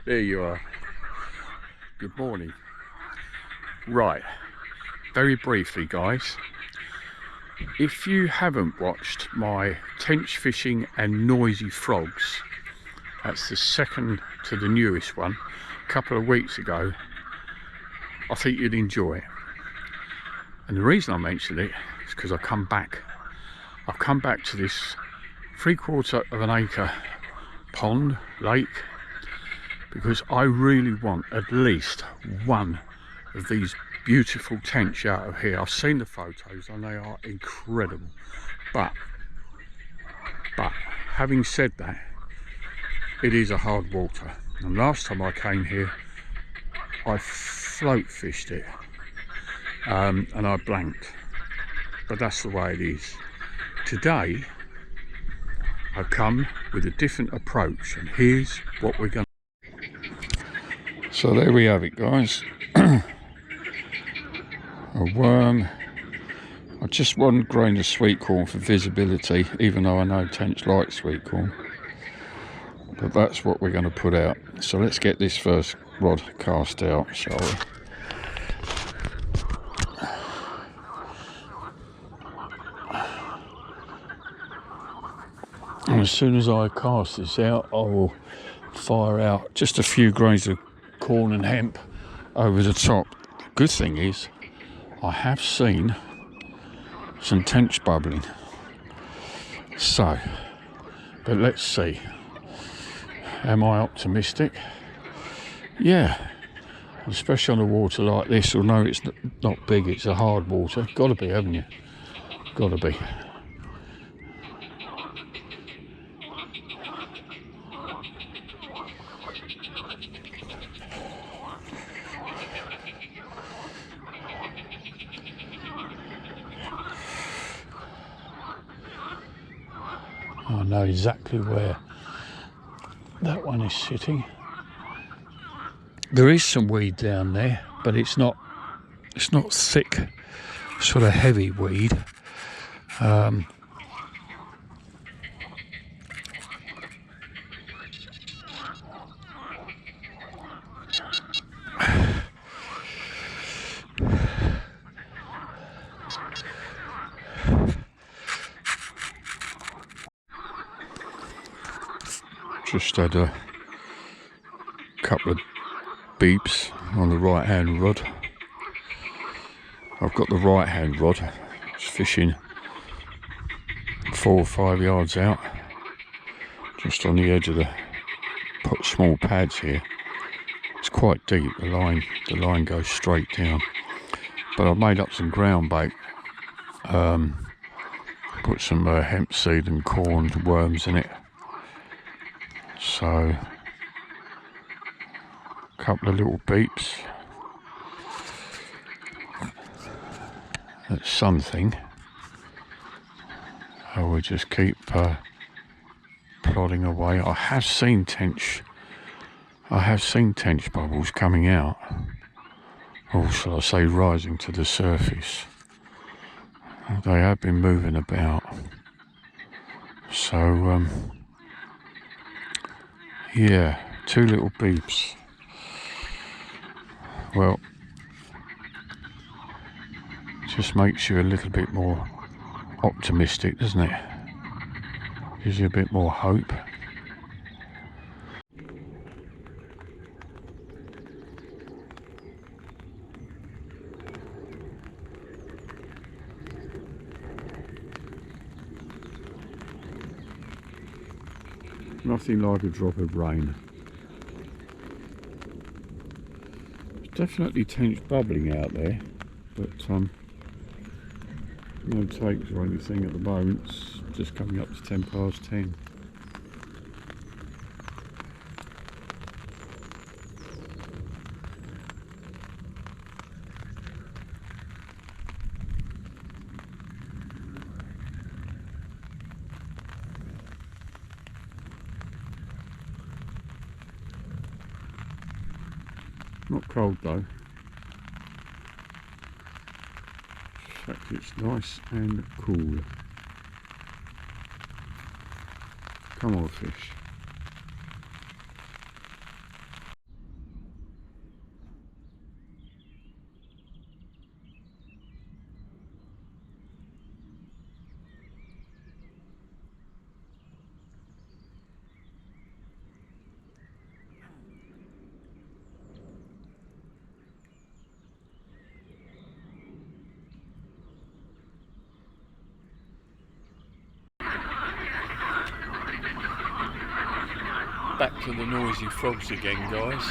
There you are. Good morning. Right, very briefly guys, if you haven't watched my tench fishing and noisy frogs, that's the second to the newest one, a couple of weeks ago, I think you'd enjoy it. And the reason I mention it is because I've come back to this 3/4 of an acre pond, lake, because I really want at least one of these beautiful tench out of here. I've seen the photos and they are incredible, but having said that, it is a hard water, and last time I came here I float fished it and I blanked, but that's the way it is. Today I've come with a different approach, and here's what we're going to. So there we have it guys. A worm. I just one grain of sweet corn for visibility, even though I know tench like sweet corn, but that's what we're going to put out. So let's get this first rod cast out, shall we? And as soon as I cast this out, I will fire out just a few grains of corn and hemp over the top. The good thing is I have seen some tench bubbling, so, but let's see. Am I optimistic? Yeah, especially on a water like this, although it's not big, it's a hard water. Got to be, haven't you? Got to be. I know exactly where that one is sitting. There is some weed down there, but it's not thick, sort of heavy weed. Just had a couple of beeps on the right hand rod. I've got the right hand rod. I was fishing 4 or 5 yards out, just on the edge of the small pads here. It's quite deep, the line goes straight down, but I've made up some ground bait, put some hemp seed and corn worms in it. So a couple of little beeps, that's something. I will just keep plodding away. I have seen tench bubbles coming out, or shall I say rising to the surface. They have been moving about, so yeah, 2 little beeps. Well, just makes you a little bit more optimistic, doesn't it? Gives you a bit more hope. Nothing like a drop of rain. There's definitely tench bubbling out there, but no takes or anything at the moment. It's just coming up to 10 past 10. Not cold though. In fact, it's nice and cool. Come on, fish. Back to the noisy frogs again, guys.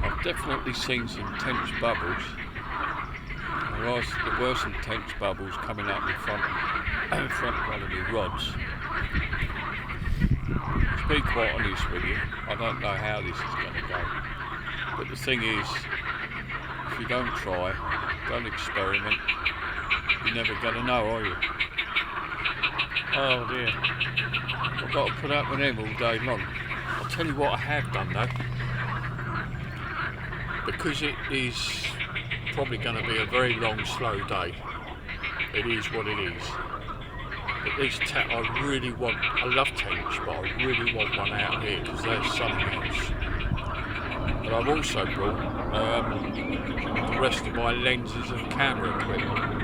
I've definitely seen some tench bubbles. There were some tench bubbles coming up in front of one of the rods. To be quite honest with you, I don't know how this is going to go. But the thing is, if you don't try, don't experiment, you're never going to know, are you? Oh dear. I've got to put up with them all day long. I'll tell you what I have done though. Because it is probably going to be a very long, slow day. It is what it is. But these I really want, I love tench, but I really want one out here because there's something else. But I've also brought the rest of my lenses and camera equipment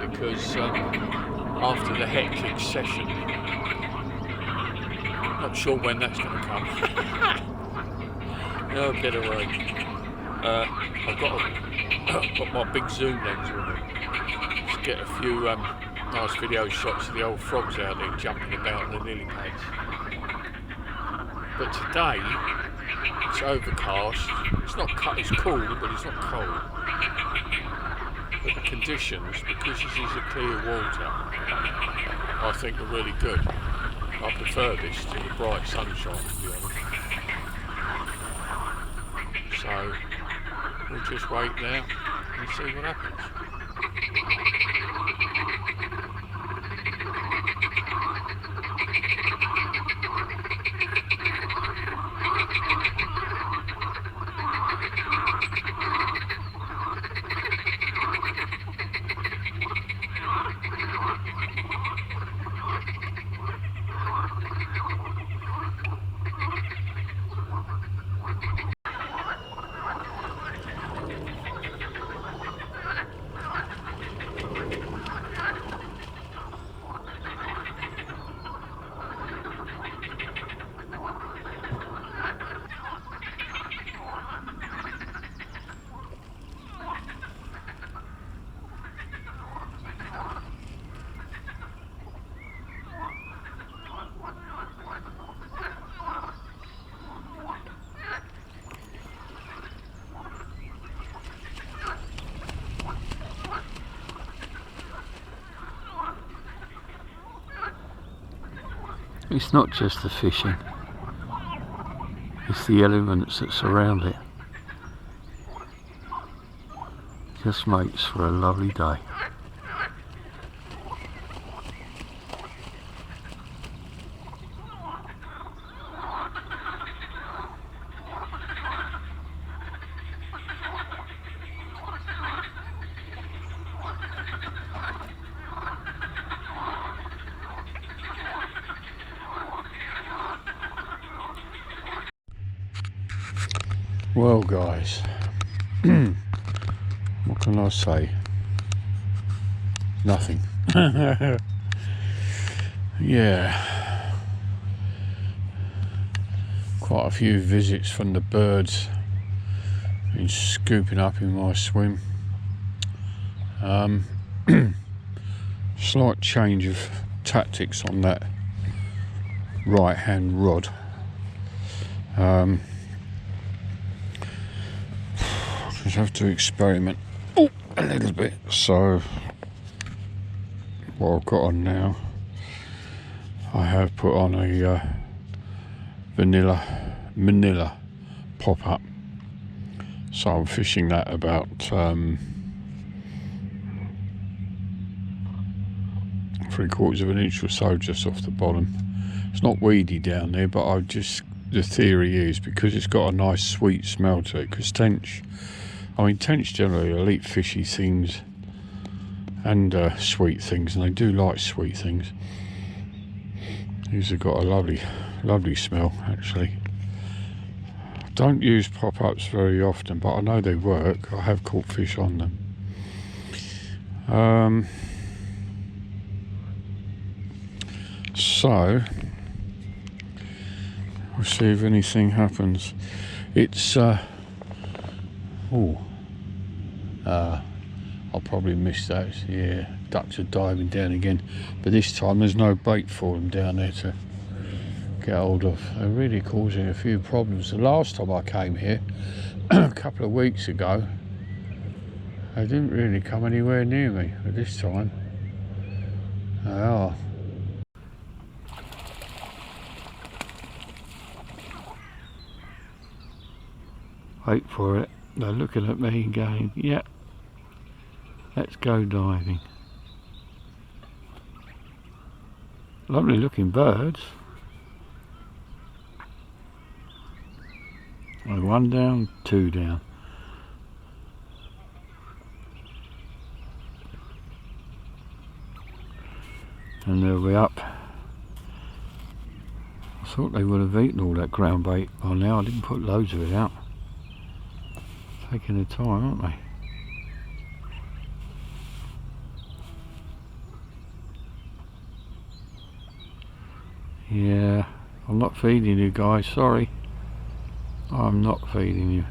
because after the hectic session, not sure when that's going to come. No, get away. I've got my big zoom lens with me. Just get a few nice video shots of the old frogs out there jumping about in the lily pads. But today, it's overcast. It's not it's cool, but it's not cold. But the conditions, because this is a clear water, I think are really good. I prefer this to the bright sunshine, to be honest. So we'll just wait there and see what happens. It's not just the fishing, it's the elements that surround it. Just makes for a lovely day. Well guys, what can I say? Nothing. Yeah, quite a few visits from the birds. Been scooping up in my swim. Slight change of tactics on that right hand rod. Just have to experiment a little bit. So what I've got on now, I have put on a manila pop-up, so I'm fishing that about 3/4 of an inch or so just off the bottom. It's not weedy down there, but the theory is because it's got a nice sweet smell to it, because tench generally will eat fishy things and sweet things, and they do like sweet things. These have got a lovely smell actually. I don't use pop-ups very often, but I know they work. I have caught fish on them. So we'll see if anything happens. It's I'll probably miss that, yeah. ducks are diving down again, but this time there's no bait for them down there to get hold of. They're really causing a few problems. The last time I came here a couple of weeks ago, they didn't really come anywhere near me, but this time they are. Wait for it. They're looking at me and going, yeah, let's go diving. Lovely looking birds. One down, two down. And they'll be up. I thought they would have eaten all that ground bait by now. I didn't put loads of it out. Taking their time, aren't they? Yeah, I'm not feeding you guys, sorry. I'm not feeding you.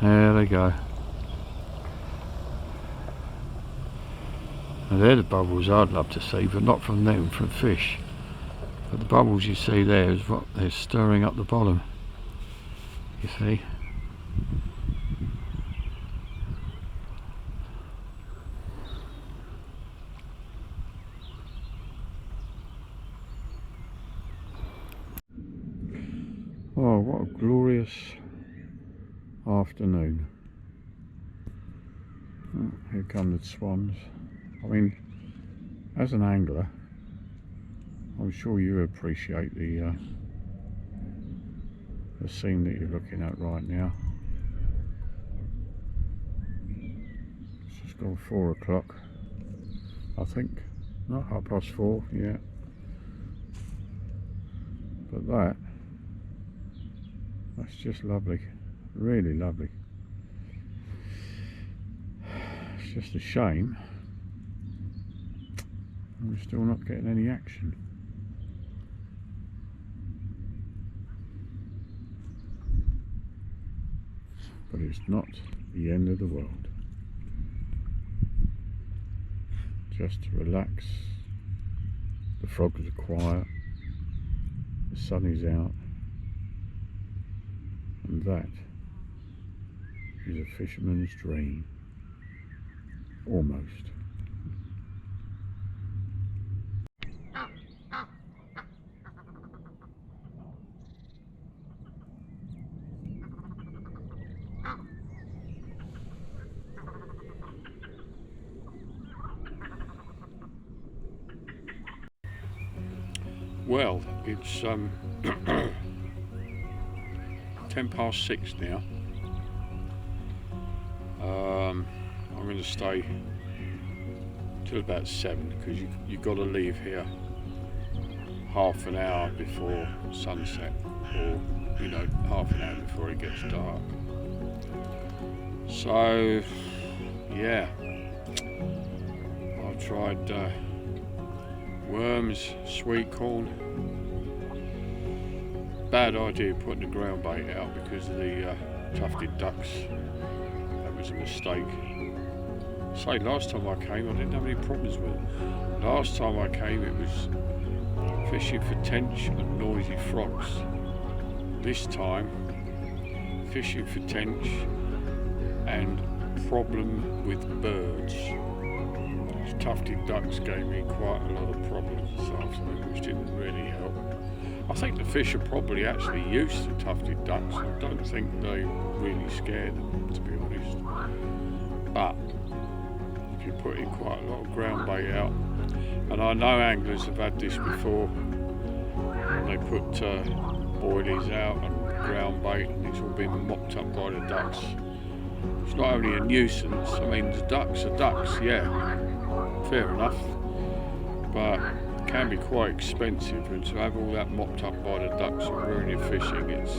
There they go. Now they're the bubbles I'd love to see, but not from them, from fish. But the bubbles you see there is what they're stirring up the bottom. You see? Oh, what a glorious afternoon. Oh, here come the swans. I mean, as an angler, I'm sure you appreciate the scene that you're looking at right now. It's just gone 4 o'clock, I think. Not 4:30, yeah. But that's just lovely, really lovely. It's just a shame we're still not getting any action. But it's not the end of the world. Just to relax. The frogs are quiet. The sun is out. And that is a fisherman's dream. Almost. Well, it's 6:10 now. I'm going to stay till about 7 because you've got to leave here half an hour before sunset, or half an hour before it gets dark. So yeah, I've tried worms, sweet corn. Bad idea putting the ground bait out because of the tufted ducks. That was a mistake. Say, last time I came I didn't have any problems with it. Last time I came it was fishing for tench and noisy frogs. This time fishing for tench and problem with birds. These tufted ducks gave me quite a lot of problems this afternoon, which didn't really help. I think the fish are probably actually used to tufted ducks. I don't think they really scared them, to be honest. But if you put in quite a lot of ground bait out, and I know anglers have had this before, they put boilies out and ground bait and it's all been mopped up by the ducks. It's not only a nuisance, I mean the ducks are ducks, yeah, fair enough, but can be quite expensive, and to have all that mopped up by the ducks and ruin your fishing, it's,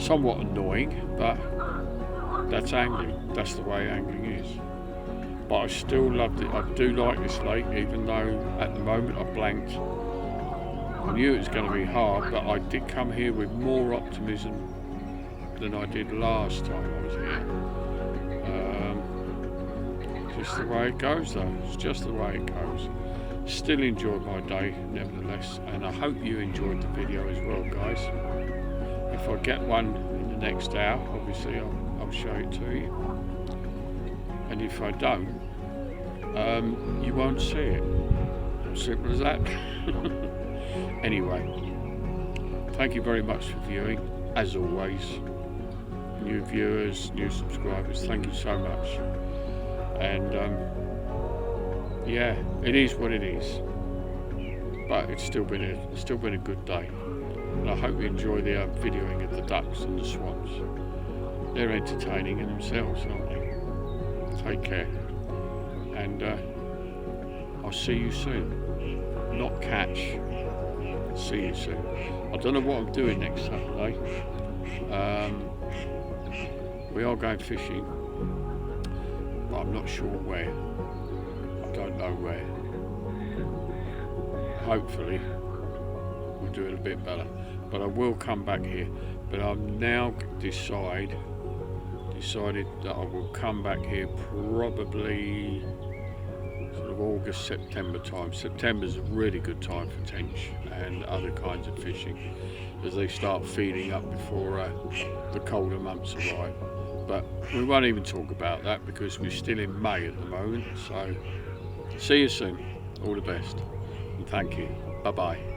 somewhat annoying, but that's angling, that's the way angling is. But I still loved it. I do like this lake, even though at the moment I blanked. I knew it was going to be hard, but I did come here with more optimism than I did last time I was here. Just the way it goes though, it's just the way it goes. Still enjoyed my day nevertheless, and I hope you enjoyed the video as well, guys. If I get one in the next hour, obviously I'll show it to you, and if I don't, you won't see it. Simple as that. Anyway, thank you very much for viewing, as always. New viewers, new subscribers, thank you so much. And yeah, it is what it is, but it's still been a good day, and I hope you enjoy the videoing of the ducks and the swans. They're entertaining in themselves, aren't they? Take care, and I'll see you soon. Not catch. See you soon. I don't know what I'm doing next Saturday. We are going fishing, but I'm not sure where. I don't know where. Hopefully we'll do it a bit better, but I will come back here. But I've now decided that I will come back here probably sort of August, September time. September's a really good time for tench and other kinds of fishing, as they start feeding up before the colder months arrive. But we won't even talk about that because we're still in May at the moment. So see you soon. All the best, and thank you. Bye bye.